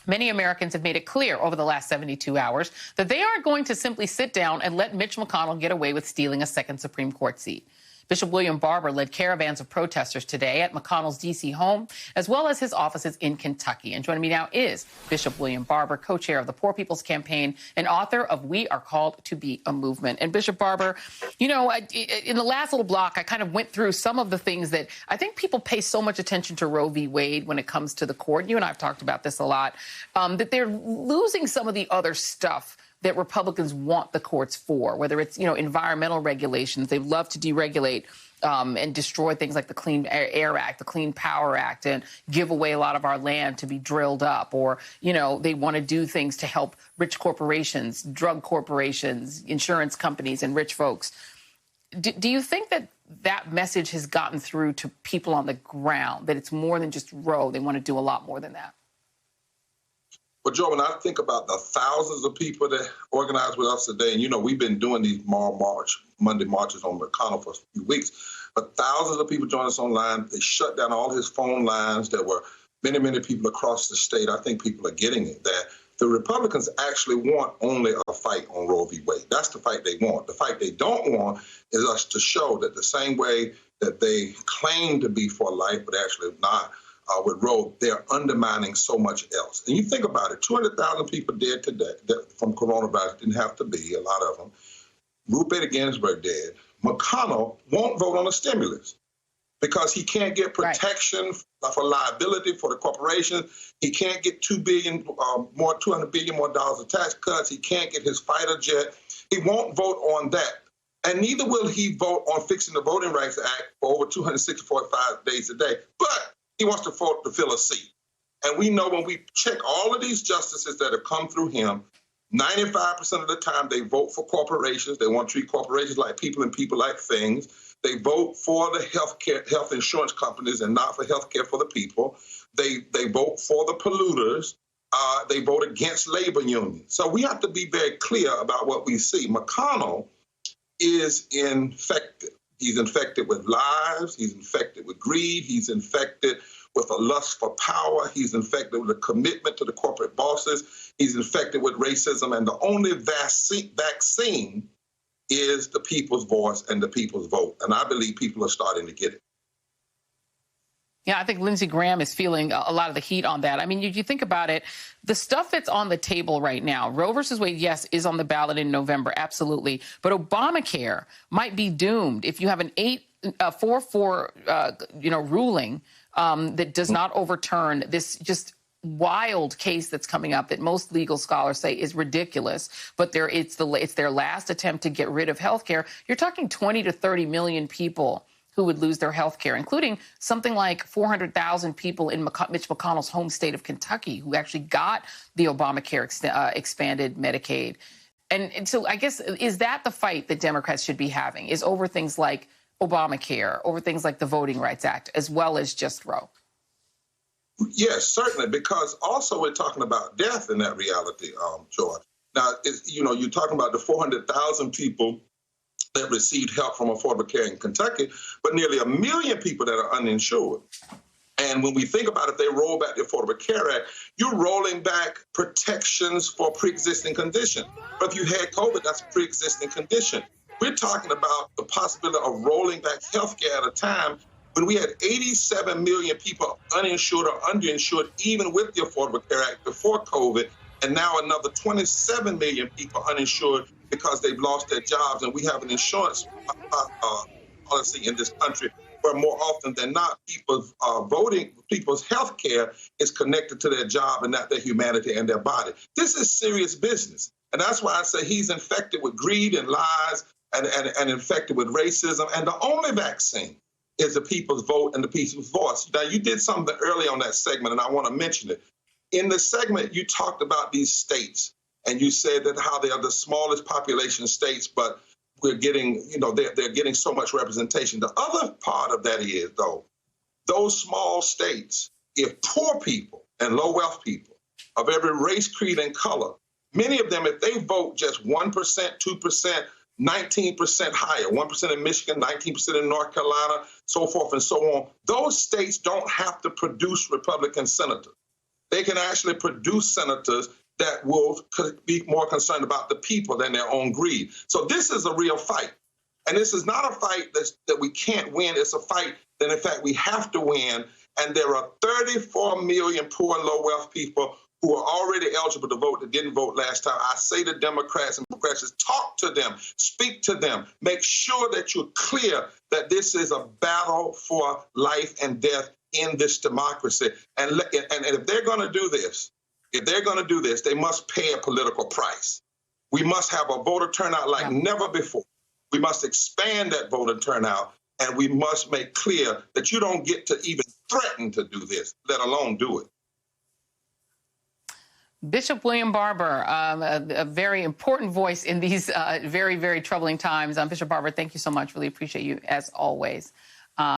Many Americans have made it clear over the last 72 hours that they aren't going to simply sit down and let Mitch McConnell get away with stealing a second Supreme Court seat. Bishop William Barber led caravans of protesters today at McConnell's D.C. home, as well as his offices in Kentucky. And joining me now is Bishop William Barber, co-chair of the Poor People's Campaign and author of We Are Called to Be a Movement. And Bishop Barber, you know, in the last little block, I kind of went through some of the things that I think people pay so much attention to Roe v. Wade when it comes to the court. You and I have talked about this a lot, that they're losing some of the other stuff that Republicans want the courts for, whether it's, you know, environmental regulations. They love to deregulate and destroy things like the Clean Air Act, the Clean Power Act, and give away a lot of our land to be drilled up. Or, you know, they want to do things to help rich corporations, drug corporations, insurance companies, and rich folks. Do you think that that message has gotten through to people on the ground, that it's more than just Roe? They want to do a lot more than that? Well, Joe, when I think about the thousands of people that organized with us today, and, you know, we've been doing these Monday marches on McConnell for a few weeks, but thousands of people joined us online. They shut down all his phone lines. There were many, many people across the state. I think people are getting it, that the Republicans actually want only a fight on Roe v. Wade. That's the fight they want. The fight they don't want is us to show that the same way that they claim to be for life, but actually not, with Roe, they're undermining so much else. And you think about it, 200,000 people dead today from coronavirus. Didn't have to be, a lot of them. Ruth Bader Ginsburg dead. McConnell won't vote on a stimulus because he can't get protection for liability for the corporations. He can't get $200 billion more dollars of tax cuts. He can't get his fighter jet. He won't vote on that. And neither will he vote on fixing the Voting Rights Act for over 265 days a day. But he wants to vote to fill a seat. And we know when we check all of these justices that have come through him, 95% of the time they vote for corporations. They want to treat corporations like people and people like things. They vote for the health insurance companies and not for health care for the people. They vote for the polluters. They vote against labor unions. So we have to be very clear about what we see. McConnell is infected. He's infected with lies. He's infected with greed. He's infected with a lust for power. He's infected with a commitment to the corporate bosses. He's infected with racism. And the only vaccine is the people's voice and the people's vote. And I believe people are starting to get it. Yeah, I think Lindsey Graham is feeling a lot of the heat on that. I mean, you think about it, the stuff that's on the table right now, Roe versus Wade, yes, is on the ballot in November, absolutely. But Obamacare might be doomed if you have an 4-4 ruling that does not overturn this just wild case that's coming up that most legal scholars say is ridiculous. But it's their last attempt to get rid of health care. You're talking 20 to 30 million people who would lose their health care, including something like 400,000 people in Mitch McConnell's home state of Kentucky who actually got the Obamacare expanded Medicaid. And so I guess, is that the fight that Democrats should be having, is over things like Obamacare, over things like the Voting Rights Act, as well as just Roe? Yes, certainly, because also we're talking about death in that reality, Joy. Now, you're talking about the 400,000 people that received help from Affordable Care in Kentucky, but nearly 1 million people that are uninsured. And when we think about if they roll back the Affordable Care Act, you're rolling back protections for pre-existing condition. But if you had COVID, that's a pre-existing condition. We're talking about the possibility of rolling back health care at a time when we had 87 million people uninsured or underinsured, even with the Affordable Care Act before COVID, and now another 27 million people uninsured because they've lost their jobs. And we have an insurance policy in this country where more often than not, people's health care is connected to their job and not their humanity and their body. This is serious business. And that's why I say he's infected with greed and lies and infected with racism. And the only vaccine is the people's vote and the people's voice. Now, you did something early on that segment, and I want to mention it. In the segment, you talked about these states, and you said that how they are the smallest population states, but we're getting, they're getting so much representation. The other part of that is, though, those small states, if poor people and low wealth people of every race, creed, and color, many of them, if they vote just 1%, 2%, 19% higher, 1% in Michigan, 19% in North Carolina, so forth and so on, those states don't have to produce Republican senators. They can actually produce senators that will be more concerned about the people than their own greed. So this is a real fight. And this is not a fight that we can't win. It's a fight that, in fact, we have to win. And there are 34 million poor and low-wealth people who are already eligible to vote that didn't vote last time. I say to Democrats and progressives, talk to them, speak to them, make sure that you're clear that this is a battle for life and death in this democracy. And if they're going to do this, they must pay a political price. We must have a voter turnout like never before. We must expand that voter turnout, and we must make clear that you don't get to even threaten to do this, let alone do it. Bishop William Barber, a very important voice in these very, very troubling times. Bishop Barber, thank you so much. Really appreciate you, as always.